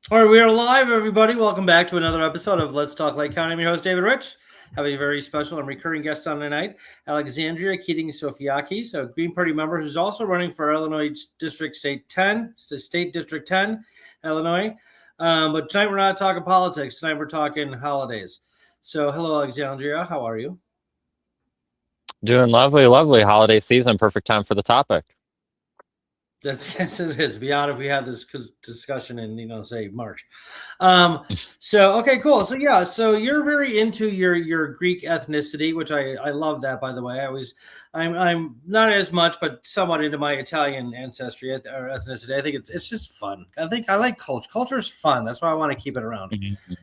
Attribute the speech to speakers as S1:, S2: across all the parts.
S1: All right, we are live, everybody. Welcome back to another episode of Let's Talk Lake County. I'm your host, David Rich. Have a very special and recurring guest on tonight, Alexandria Keating-Sofiakis, a Green Party member who's also running for Illinois District State 10, State District 10, Illinois. But tonight we're not talking politics. Tonight we're talking holidays. So, hello, Alexandria. How are you?
S2: Doing lovely, lovely holiday season. Perfect time for the topic.
S1: Yes, it is. Be odd if we had this discussion in, say March. So okay, cool. So yeah, so you're very into your Greek ethnicity, which I love that, by the way. I'm not as much, but somewhat into my Italian ancestry or ethnicity. I think it's just fun. I think I like culture. Culture is fun. That's why I want to keep it around.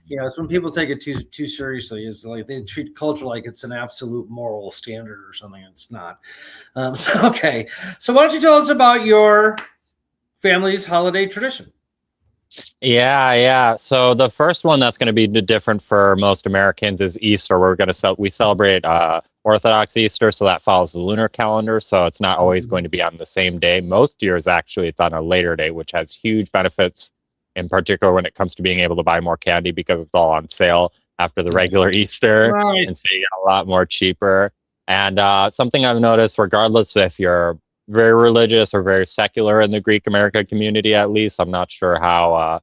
S1: It's when people take it too seriously. It's like they treat culture like it's an absolute moral standard or something. It's not. Okay. So why don't you tell us about your family's holiday tradition?
S2: Yeah. So the first one that's going to be different for most Americans is Easter. We celebrate Orthodox Easter, so that follows the lunar calendar. So it's not always going to be on the same day. Most years, actually, it's on a later day, which has huge benefits, in particular when it comes to being able to buy more candy because it's all on sale after the regular Easter,
S1: Nice.
S2: and so you get a lot more cheaper. And something I've noticed, regardless if you're very religious or very secular in the Greek American community, at least, I'm not sure how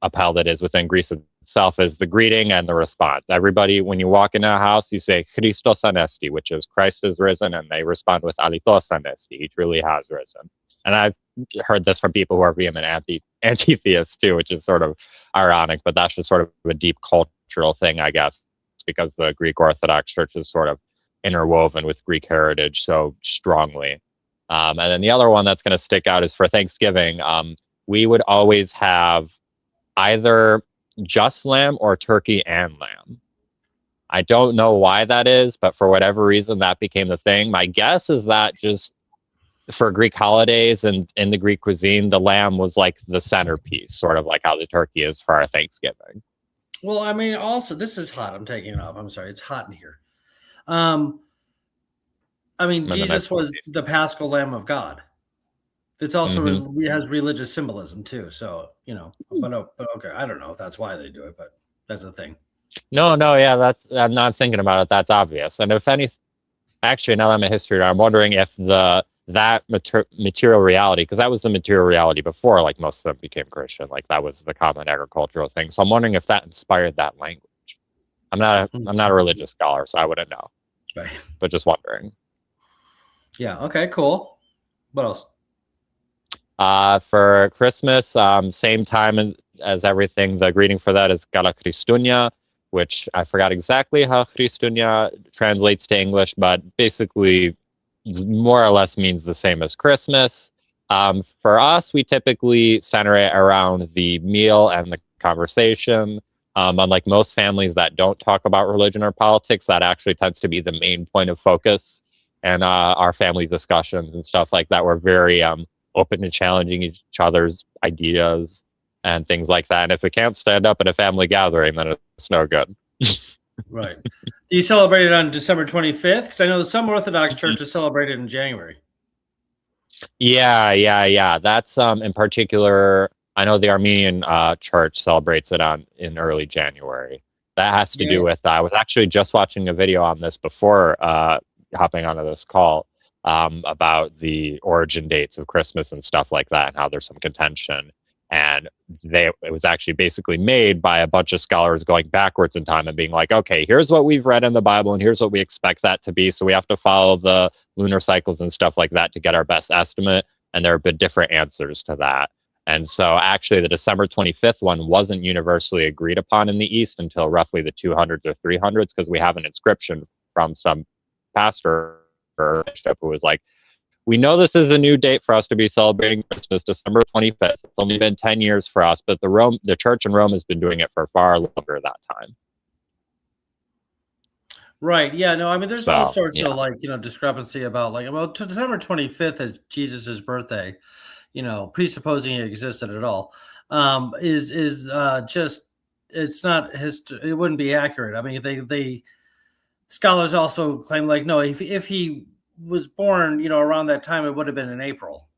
S2: upheld it is within Greece itself, is the greeting and the response. Everybody, when you walk into a house, you say Christos Anesti, which is Christ is risen, and they respond with Alitos Anesti, he truly has risen. And I've heard this from people who are vehement anti-theists too, which is sort of ironic, but that's just sort of a deep cultural thing, I guess, because the Greek Orthodox Church is sort of interwoven with Greek heritage so strongly. And then the other one that's going to stick out is for Thanksgiving. We would always have either just lamb or turkey and lamb. I don't know why that is, but for whatever reason, that became the thing. My guess is that just for Greek holidays and in the Greek cuisine, the lamb was like the centerpiece, sort of like how the turkey is for our Thanksgiving.
S1: Well, I mean, also this is hot. I'm taking it off. I'm sorry, it's hot in here. Um, I mean,
S2: And then
S1: Jesus was the Paschal Lamb of God. It's also has religious symbolism too. So but okay, I don't know if that's why they do it, but that's a thing.
S2: No, yeah, I'm not thinking about it. That's obvious. And if any, actually, now that I'm a history, I'm wondering if that material reality, because that was the material reality before, like most of them became Christian, like that was the common agricultural thing. So I'm wondering if that inspired that language. I'm not a religious scholar, so I wouldn't know.
S1: Right.
S2: But just wondering.
S1: Yeah. Okay. Cool. What else?
S2: For Christmas, same time as everything. The greeting for that is Gala Christunia, which I forgot exactly how Christunia translates to English, but basically more or less means the same as Christmas. For us, we typically center it around the meal and the conversation. Unlike most families that don't talk about religion or politics, that actually tends to be the main point of focus. And our family discussions and stuff like that, we're very open to challenging each other's ideas and things like that. And if it can't stand up at a family gathering, then it's no good.
S1: Right. Do you celebrate it on December 25th? Because I know some Orthodox churches celebrate it in January.
S2: Yeah. That's in particular, I know the Armenian church celebrates it in early January. That has to do with, I was actually just watching a video on this before hopping onto this call about the origin dates of Christmas and stuff like that, and how there's some contention. And it was actually basically made by a bunch of scholars going backwards in time and being like, okay, here's what we've read in the Bible and here's what we expect that to be. So we have to follow the lunar cycles and stuff like that to get our best estimate. And there have been different answers to that. And so actually the December 25th one wasn't universally agreed upon in the East until roughly the 200s or 300s, because we have an inscription from some pastor who was like, we know this is a new date for us to be celebrating Christmas, December 25th. It's only been 10 years for us, but the church in Rome has been doing it for far longer that time.
S1: Right. Yeah. No, I mean, there's all sorts of discrepancy about December 25th is Jesus's birthday, presupposing it existed at all, is just, it's not history. It wouldn't be accurate. I mean, they scholars also claim no, if he was born, around that time, it would have been in April.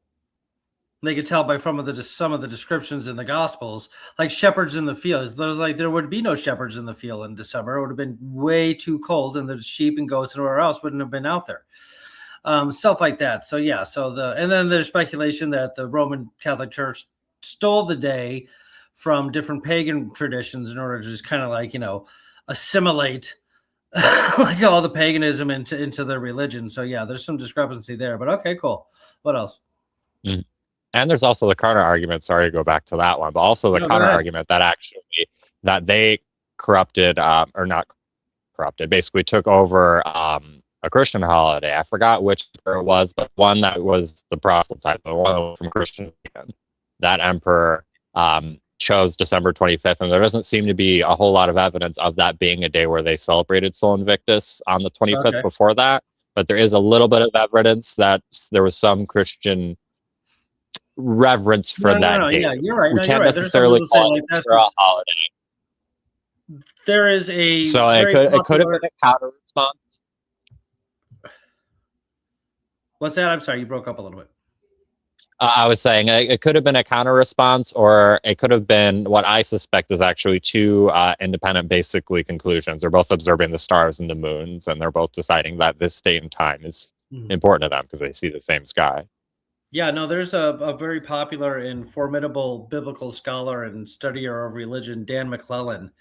S1: They could tell by some of the descriptions in the Gospels, like shepherds in the fields. There's like there would be no shepherds in the field in December. It would have been way too cold, and the sheep and goats and whatever else wouldn't have been out there. Stuff like that. So yeah. And then there's speculation that the Roman Catholic Church stole the day from different pagan traditions in order to just kind of like assimilate like all the paganism into their religion. So yeah, there's some discrepancy there. But okay, cool. What else?
S2: Mm. And there's also the counter argument. Sorry to go back to that one, but also the counter argument that actually that they corrupted or not corrupted, basically took over a Christian holiday. I forgot which it was, but one that was the proselyte, the one from Christian. That emperor chose December 25th, and there doesn't seem to be a whole lot of evidence of that being a day where they celebrated Sol Invictus on the 25th before that. But there is a little bit of evidence that there was some Christian reverence for that day.
S1: Yeah, you're right.
S2: We can't necessarily call it a holiday.
S1: There is a
S2: so it could have been a counter response.
S1: What's that? I'm sorry, you broke up a little bit.
S2: I was saying it could have been a counter response, or it could have been what I suspect is actually two independent, basically conclusions. They're both observing the stars and the moons, and they're both deciding that this date and time is important to them because they see the same sky.
S1: Yeah, no, there's a very popular and formidable biblical scholar and studier of religion, Dan McClellan,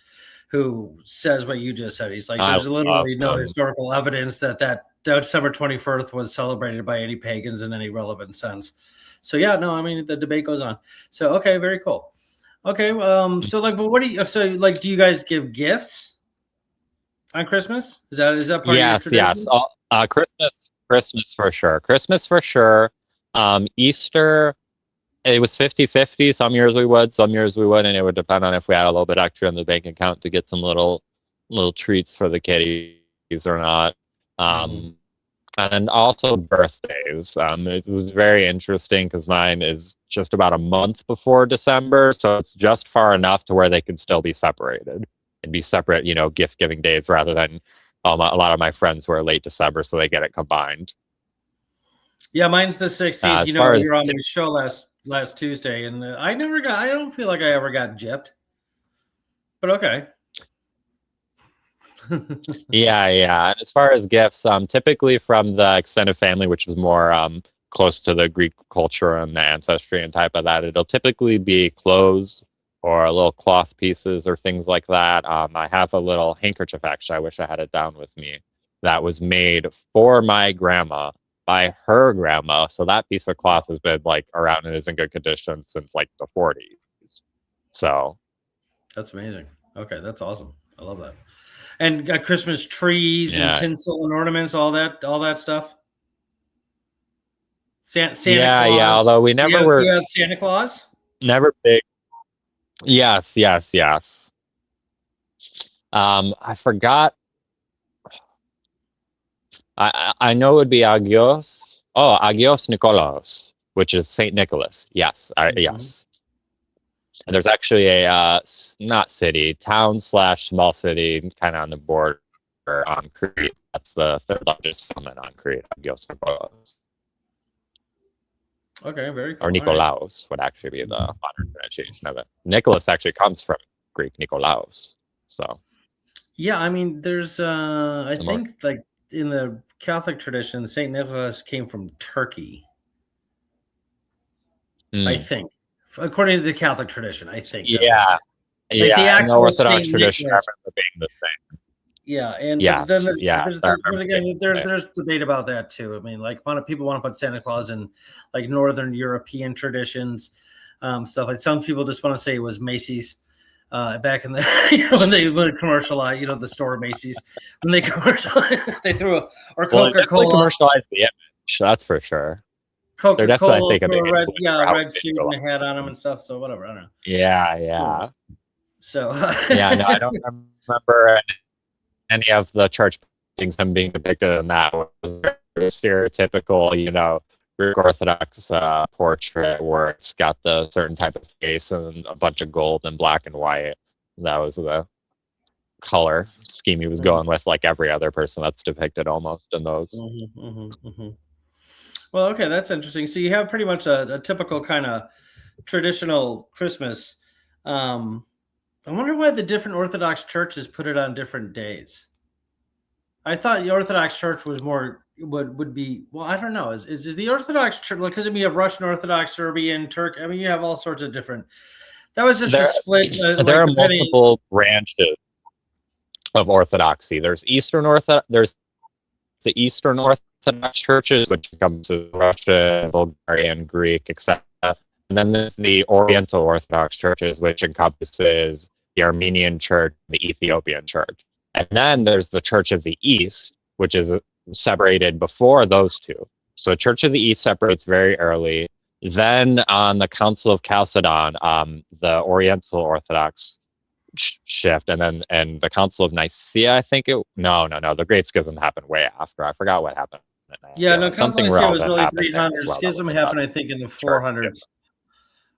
S1: who says what you just said. He's like, there's literally no historical evidence that December 21st was celebrated by any pagans in any relevant sense. So yeah, no, I mean the debate goes on. So okay, very cool. Okay, so like, but what do you guys give gifts on Christmas? Is that part of your tradition?
S2: Yes. Christmas for sure. Christmas for sure. Easter, it was 50-50. Some years we would, some years we wouldn't. It would depend on if we had a little bit extra in the bank account to get some little treats for the kiddies or not. And also birthdays. It was very interesting because mine is just about a month before December, so it's just far enough to where they can still be separated and be separate, gift giving days rather than a lot of my friends who are late December, so they get it combined.
S1: Yeah, mine's the 16th. You were on the show last Tuesday, and I don't feel like I ever got gypped, but okay.
S2: Yeah. And as far as gifts, typically from the extended family, which is more close to the Greek culture and the ancestry and type of that, it'll typically be clothes or little cloth pieces or things like that. I have a little handkerchief, actually. I wish I had it down with me. That was made for my grandma by her grandma. So that piece of cloth has been like around and is in good condition since like the 40s. So
S1: that's amazing. Okay, that's awesome. I love that. And got Christmas trees and tinsel and ornaments, all that stuff. Santa Claus.
S2: Yeah. Although we never
S1: Do you have Santa Claus?
S2: Never big. Yes. I forgot. I know it would be Agios. Oh, Agios Nikolaos, which is Saint Nicholas. Yes, yes. And there's actually a not city, town/small city, kind of on the border on Crete. That's the third largest settlement on Crete, Agios Nikolaos.
S1: Okay, very cool.
S2: Or Nikolaos would actually be the modern pronunciation of it. Nicholas actually comes from Greek Nikolaos. So.
S1: Yeah, I mean, there's I think like in the Catholic tradition, Saint Nicholas came from Turkey. I think. According to the Catholic tradition, I think.
S2: Yeah.
S1: The actual
S2: no Orthodox tradition I remember being the same.
S1: Yeah, and then there's debate about that too. I mean, like people want to put Santa Claus in like Northern European traditions, stuff like some people just want to say it was Macy's back in the when they would commercialize, the store Macy's when they commercialize, they threw Coca-Cola
S2: commercialized the image. That's for sure.
S1: Coca-Cola, a red suit and a hat on them and stuff. So whatever, I don't know.
S2: Yeah.
S1: So
S2: yeah, no, I don't remember any of the church things them being depicted in that. It was very stereotypical, Greek Orthodox portrait where it's got the certain type of face and a bunch of gold and black and white. That was the color scheme he was going with, like every other person that's depicted almost in those.
S1: Well, okay, that's interesting. So you have pretty much a typical kind of traditional Christmas. Um, I wonder why the different Orthodox churches put it on different days. I thought the Orthodox Church was more would be well. I don't know. Is the Orthodox Church like because you have Russian Orthodox, Serbian, Turk? I mean, you have all sorts of different. That was just a
S2: There,
S1: split,
S2: there
S1: like
S2: are
S1: depending.
S2: multiple branches of Orthodoxy. There's the Eastern Orthodox churches, which encompasses Russian, Bulgarian, Greek, etc. And then there's the Oriental Orthodox churches, which encompasses the Armenian Church, the Ethiopian Church. And then there's the Church of the East, which is separated before those two. So Church of the East separates very early. Then on the Council of Chalcedon, the Oriental Orthodox shift, and the Council of Nicaea, I think the Great Schism happened way after. I forgot what happened at
S1: Yeah,
S2: Nicaea.
S1: no,
S2: Like
S1: Council
S2: something
S1: of Nicaea was
S2: relevant
S1: early
S2: happened there as
S1: 300s.
S2: well. That
S1: Schism
S2: was
S1: happened, I
S2: another
S1: think, in the
S2: church.
S1: 400s,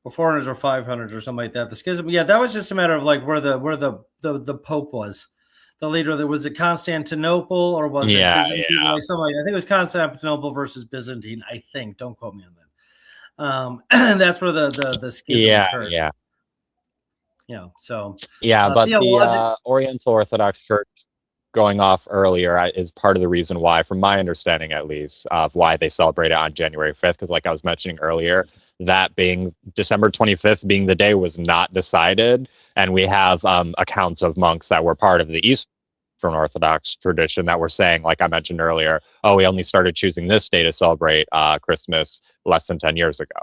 S1: or 400s or 500s or something like that. The schism, yeah, that was just a matter of like where the Pope was, the leader. That was it Constantinople or was it
S2: Yeah,
S1: Byzantine? Like something like I think it was Constantinople versus Byzantine. I think. Don't quote me on that. And that's where the schism
S2: yeah,
S1: occurred.
S2: yeah,
S1: So
S2: yeah. But the
S1: theologic.
S2: Oriental Orthodox Church going off earlier is part of the reason why, from my understanding at least, of why they celebrate it on January 5th. Because, like I was mentioning earlier, that being December 25th being the day was not decided. And we have accounts of monks that were part of the Eastern Orthodox tradition that were saying, like I mentioned earlier, oh, we only started choosing this day to celebrate Christmas less than 10 years ago.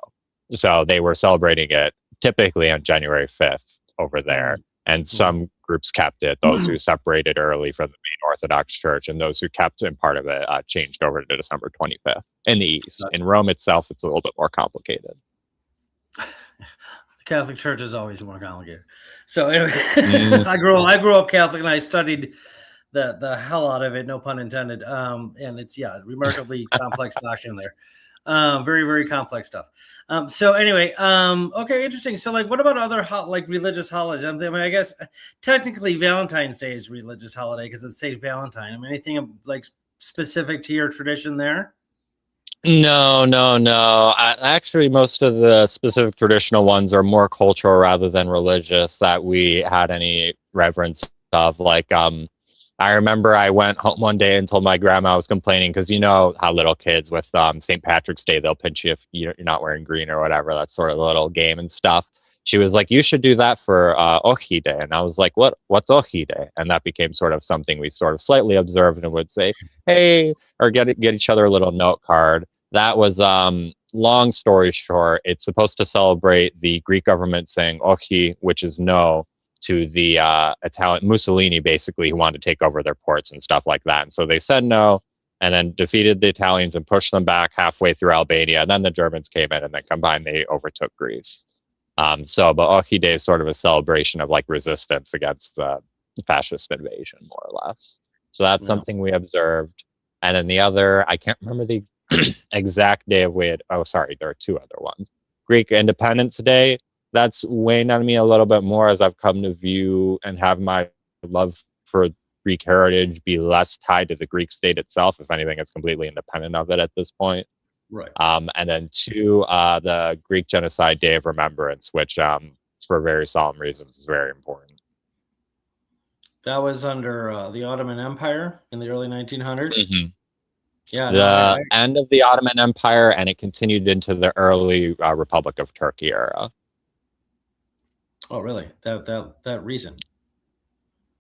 S2: So they were celebrating it typically on January 5th over there. And some groups kept it. Those who separated early from the main Orthodox Church and those who kept in part of it changed over to December 25th in the East.
S1: Gotcha.
S2: In Rome itself, it's a little bit more complicated.
S1: The Catholic Church is always more complicated. So anyway, I grew up Catholic and I studied the hell out of it, no pun intended. And it's remarkably complex doctrine there. Very, very complex stuff. So anyway, okay, interesting. So like, what about other like religious holidays? I mean, I guess technically Valentine's Day is a religious holiday because it's Saint Valentine. I mean, anything like specific to your tradition there?
S2: No, no, no. Actually, most of the specific traditional ones are more cultural rather than religious that we had any reverence of. Like, I remember I went home one day and told my grandma I was complaining because you know how little kids with St. Patrick's Day, they'll pinch you if you're not wearing green or whatever. That's sort of a little game and stuff. She was like, "You should do that for Ohi Day," and I was like, What's Ohi Day?" And that became sort of something we sort of slightly observed and would say, "Hey," or get each other a little note card. That was long story short. It's supposed to celebrate the Greek government saying "Ohi," which is no, to the Italian Mussolini, basically, who wanted to take over their ports and stuff like that. And so they said no, and then defeated the Italians and pushed them back halfway through Albania. And then the Germans came in, and then combined they overtook Greece. But Ohi Day is sort of a celebration of like resistance against the fascist invasion, more or less. So that's something we observed. And then the other, I can't remember the exact day of which. Oh, sorry, there are two other ones. Greek Independence Day. That's weighing on me a little bit more as I've come to view and have my love for Greek heritage be less tied to the Greek state itself. If anything, it's completely independent of it at this point.
S1: Right.
S2: And then two, the Greek Genocide Day of Remembrance, which for very solemn reasons is very important.
S1: That was under the Ottoman Empire in the early 1900s.
S2: Mm-hmm.
S1: Yeah,
S2: the end of the Ottoman Empire, and it continued into the early Republic of Turkey era.
S1: Oh, really? That reason?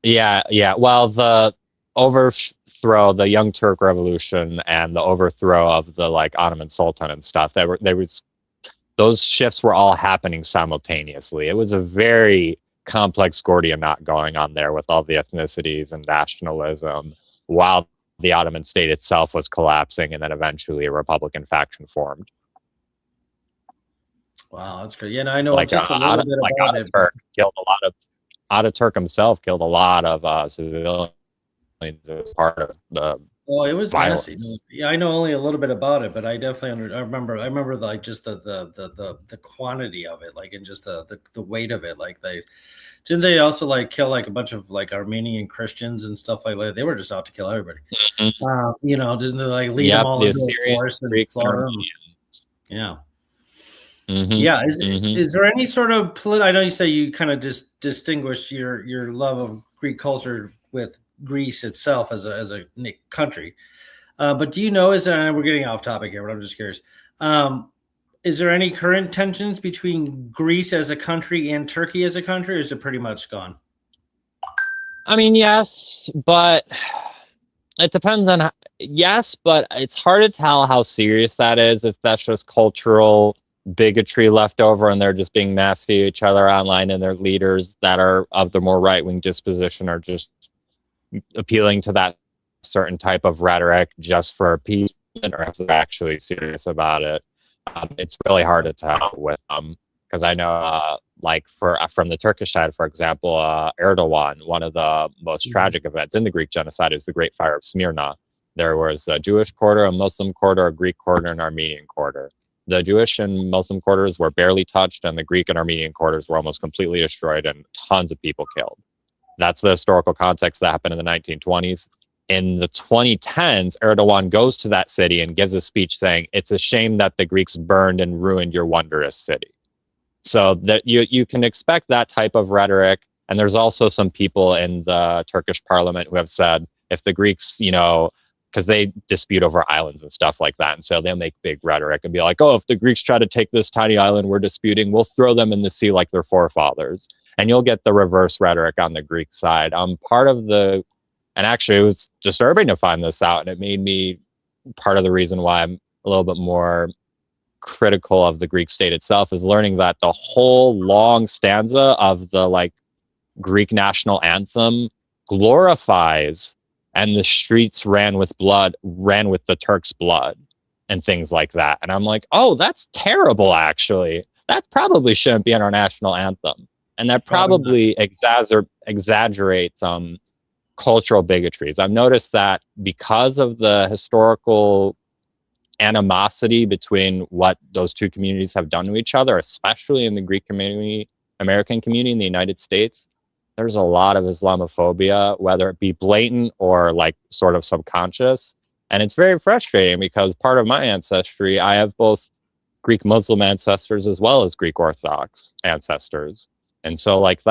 S2: Yeah, yeah. Well, the overthrow, the Young Turk Revolution, and the overthrow of the like Ottoman Sultan and stuff. Those shifts were all happening simultaneously. It was a very complex Gordian knot going on there with all the ethnicities and nationalism, while the Ottoman state itself was collapsing, and then eventually a Republican faction formed.
S1: Wow, that's great. Yeah, no, I know just a little bit about it.
S2: Killed a lot of Ataturk himself killed a lot of civilians as part of the
S1: Oh, it was nasty. No,
S2: violence.
S1: yeah, I know only a little bit about it, but I definitely I remember, like, just the quantity of it, like, and just the weight of it, like, didn't they also, like, kill, like, a bunch of, like, Armenian Christians and stuff like that? They were just out to kill everybody.
S2: Mhm.
S1: Didn't they, like, lead them
S2: Yep,
S1: all
S2: the
S1: into a
S2: Assyrians,
S1: forest and
S2: Greeks, and
S1: slaughter them?
S2: Armenians.
S1: Yeah.
S2: Hmm.
S1: Yeah,
S2: Hmm.
S1: is there any sort of I know you say you kinda just distinguish your love of Greek culture with Greece itself as a country. But do you know, is there, and we're getting off topic here, but I'm just curious. Um, is there any current tensions between Greece as a country and Turkey as a country, or is it pretty much gone?
S2: I mean, yes, but it depends on yes, but it's hard to tell how serious that is, if that's just cultural bigotry left over and they're just being nasty to each other online, and their leaders that are of the more right-wing disposition are just appealing to that certain type of rhetoric just for appeasement, or if they're actually serious about it. It's really hard to tell with because I know like for from the Turkish side, for example, Erdogan, one of the most
S1: Mhm.
S2: tragic events in the Greek genocide is the Great Fire of Smyrna. There was a Jewish quarter, a Muslim quarter, a Greek quarter, and an Armenian quarter. The Jewish and Muslim quarters were barely touched, and the Greek and Armenian quarters were almost completely destroyed and tons of people killed. That's the historical context that happened in the 1920s. In the 2010s, Erdogan goes to that city and gives a speech saying, "It's a shame that the Greeks burned and ruined your wondrous city." So that you can expect that type of rhetoric. And there's also some people in the Turkish parliament who have said, if the Greeks, because they dispute over islands and stuff like that, and so they'll make big rhetoric and be like, "Oh, if the Greeks try to take this tiny island we're disputing, we'll throw them in the sea like their forefathers." And you'll get the reverse rhetoric on the Greek side. Part of the, and actually it was disturbing to find this out, and it made me part of the reason why I'm a little bit more critical of the Greek state itself, is learning that the whole long stanza of the like Greek national anthem glorifies, and the streets ran with the Turks' blood and things like that. And I'm like, oh, that's terrible, actually. That probably shouldn't be in our national anthem. And that
S1: Probably not.
S2: probably exaggerates cultural bigotries. I've noticed that because of the historical animosity between what those two communities have done to each other, especially in the Greek community, American community in the United States, there's a lot of Islamophobia, whether it be blatant or like sort of subconscious. And it's very frustrating because part of my ancestry, I have both Greek Muslim ancestors as well as Greek Orthodox ancestors. And so, like,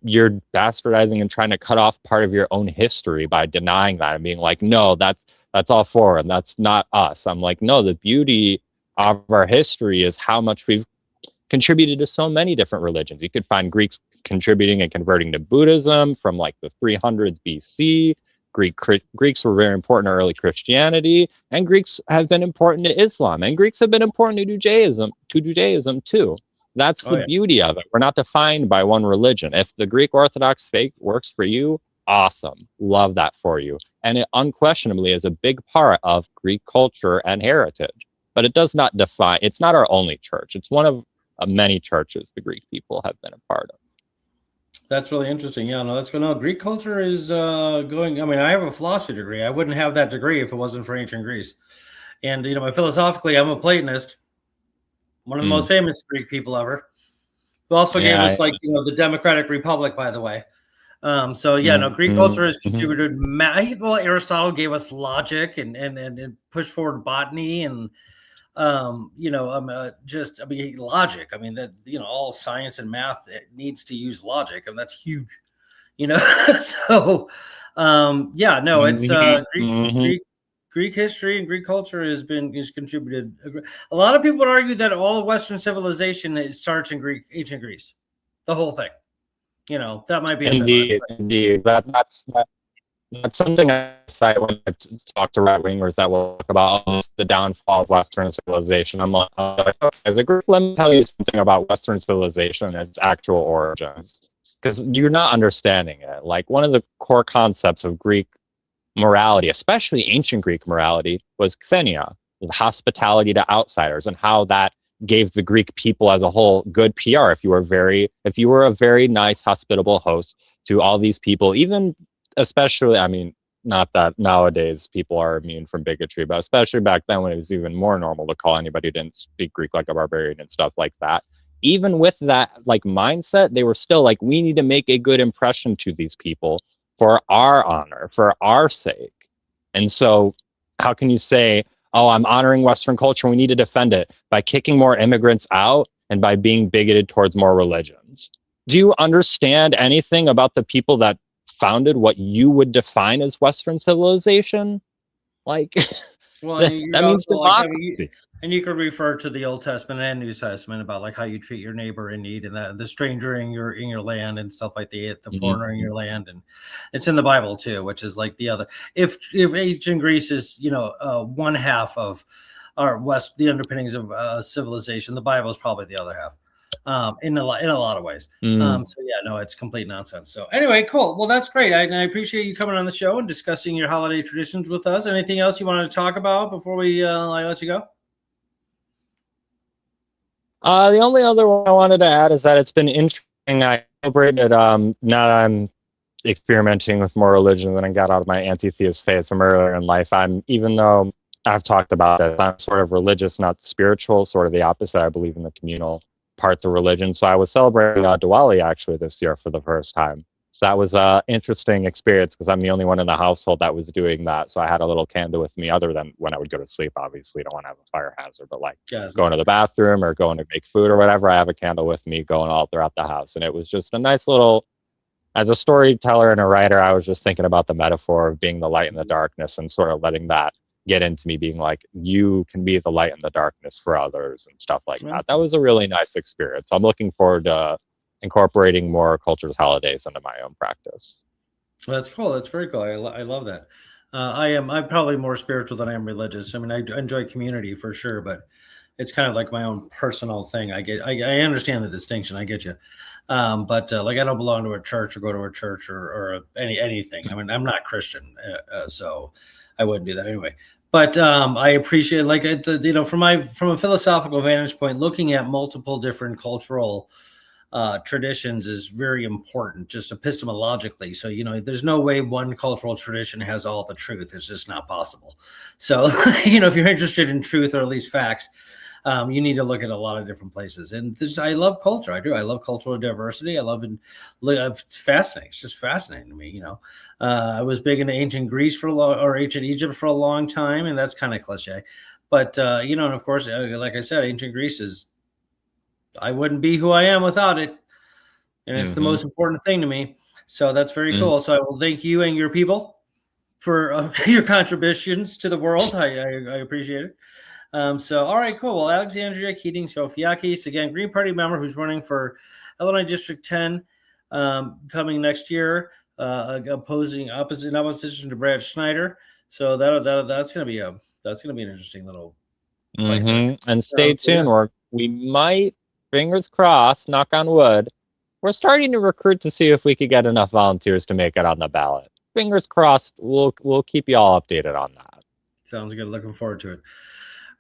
S2: you're bastardizing and trying to cut off part of your own history by denying that and being like, no, that's all foreign. That's not us. I'm like, no, the beauty of our history is how much we've contributed to so many different religions. You could find Greeks contributing and converting to Buddhism from like the 300s BC. Greeks were very important to early Christianity, and Greeks have been important to Islam, and Greeks have been important to Judaism too. That's
S1: Oh
S2: the
S1: yeah.
S2: beauty of it. We're not defined by one religion. If the Greek Orthodox faith works for you, awesome. Love that for you. And it unquestionably is a big part of Greek culture and heritage. But it does not define, it's not our only church. It's one of many churches the Greek people have been a part of.
S1: That's really interesting. Yeah, no, that's going on. Greek culture is going. I mean, I have a philosophy degree. I wouldn't have that degree if it wasn't for ancient Greece. And my philosophically, I'm a Platonist, one of the most
S2: Mm.
S1: famous Greek people ever, who also gave
S2: Yeah.
S1: us, like, the Democratic Republic, by the way. So yeah, no, Greek culture has
S2: Mm-hmm.
S1: contributed. Well, Aristotle gave us logic and pushed forward botany and just, I mean, logic. I mean, that, all science and math, it needs to use logic, and that's huge. So yeah, no, it's
S2: Mm-hmm.
S1: Greek Greek history and Greek culture has contributed. A lot of people would argue that all of Western civilization, it starts in ancient Greece, the whole thing. That might be a bit much,
S2: Indeed, indeed. That's something I say when I talk to right wingers that will talk about the downfall of Western civilization. I'm like, okay, as a group, let me tell you something about Western civilization and its actual origins, because you're not understanding it. Like, one of the core concepts of Greek morality, especially ancient Greek morality, was xenia, the hospitality to outsiders, and how that gave the Greek people as a whole good PR if you were a very nice, hospitable host to all these people, even especially, I mean, not that nowadays people are immune from bigotry, but especially back then when it was even more normal to call anybody who didn't speak Greek like a barbarian and stuff like that. Even with that like mindset, they were still like, we need to make a good impression to these people for our honor, for our sake. And so how can you say, oh, I'm honoring Western culture, we need to defend it by kicking more immigrants out and by being bigoted towards more religions? Do you understand anything about the people that founded what you would define as Western civilization? Like,
S1: Well,
S2: that,
S1: and you
S2: that means
S1: also like, I mean,
S2: democracy.
S1: and you could refer to the Old Testament and New Testament about like how you treat your neighbor in need and the stranger in your land and stuff like the foreigner in
S2: Mhm.
S1: your land, and it's in the Bible too, which is like the other. If ancient Greece is one half of our the underpinnings of civilization, the Bible is probably the other half, in a lot of ways.
S2: Mm.
S1: So yeah, no, it's complete nonsense. So anyway, cool. Well, that's great. I appreciate you coming on the show and discussing your holiday traditions with us. Anything else you wanted to talk about before we I let you go?
S2: The only other one I wanted to add is that it's been interesting. I celebrated, now that I'm experimenting with more religion than I got out of my anti-theist phase from earlier in life. Even though I've talked about it, I'm sort of religious, not spiritual, sort of the opposite. I believe in the communal parts of religion. So I was celebrating Diwali actually this year for the first time. So that was an interesting experience because I'm the only one in the household that was doing that. So I had a little candle with me, other than when I would go to sleep. Obviously, don't want to have a fire hazard, but like
S1: Yes.
S2: going to the bathroom or going to make food or whatever, I have a candle with me going all throughout the house. And it was just a nice little, as a storyteller and a writer, I was just thinking about the metaphor of being the light in the darkness and sort of letting that get into me, being like, you can be the light in the darkness for others and stuff like that. That was a really nice experience. I'm looking forward to incorporating more cultures, holidays into my own practice.
S1: That's cool. That's very cool. I love that. I'm probably more spiritual than I am religious. I mean, I enjoy community for sure, but it's kind of like my own personal thing. I understand the distinction. I get you. But like I don't belong to a church or go to a church or anything. I mean, I'm not Christian, so I wouldn't do that anyway. But I appreciate like from a philosophical vantage point, looking at multiple different cultural traditions is very important, just epistemologically. So there's no way one cultural tradition has all the truth. It's just not possible. So if you're interested in truth or at least facts, you need to look at a lot of different places. And I love culture. I do. I love cultural diversity. I love it. It's fascinating. It's just fascinating to me. I was big into ancient Greece or ancient Egypt for a long time, and that's kind of cliche. But and of course, like I said, ancient Greece is. I wouldn't be who I am without it, and it's the most important thing to me. So that's very cool. So I will thank you and your people for your contributions to the world. I appreciate it. All right, cool. Well, Alexandria Keating Sofiakis, again, Green Party member who's running for Illinois District 10 coming next year, opposition to Brad Schneider. So that's going to be an interesting little fight there.
S2: And stay tuned. We might, fingers crossed, knock on wood, we're starting to recruit to see if we could get enough volunteers to make it on the ballot. Fingers crossed. We'll keep you all updated on that.
S1: Sounds good. Looking forward to it.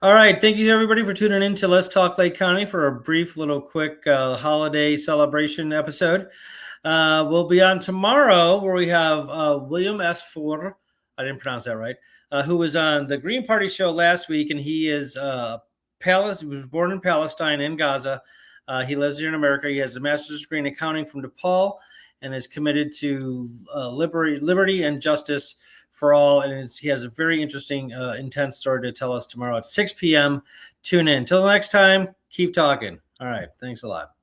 S1: All right. Thank you, everybody, for tuning in to Let's Talk Lake County for a brief little quick holiday celebration episode. We'll be on tomorrow where we have William S. Ford. I didn't pronounce that right. Who was on the Green Party show last week, and he is He was born in Palestine, in Gaza. He lives here in America. He has a master's degree in accounting from DePaul and is committed to liberty and justice for all. And he has a very interesting, intense story to tell us tomorrow at 6 p.m. Tune in. Till next time, keep talking. All right. Thanks a lot.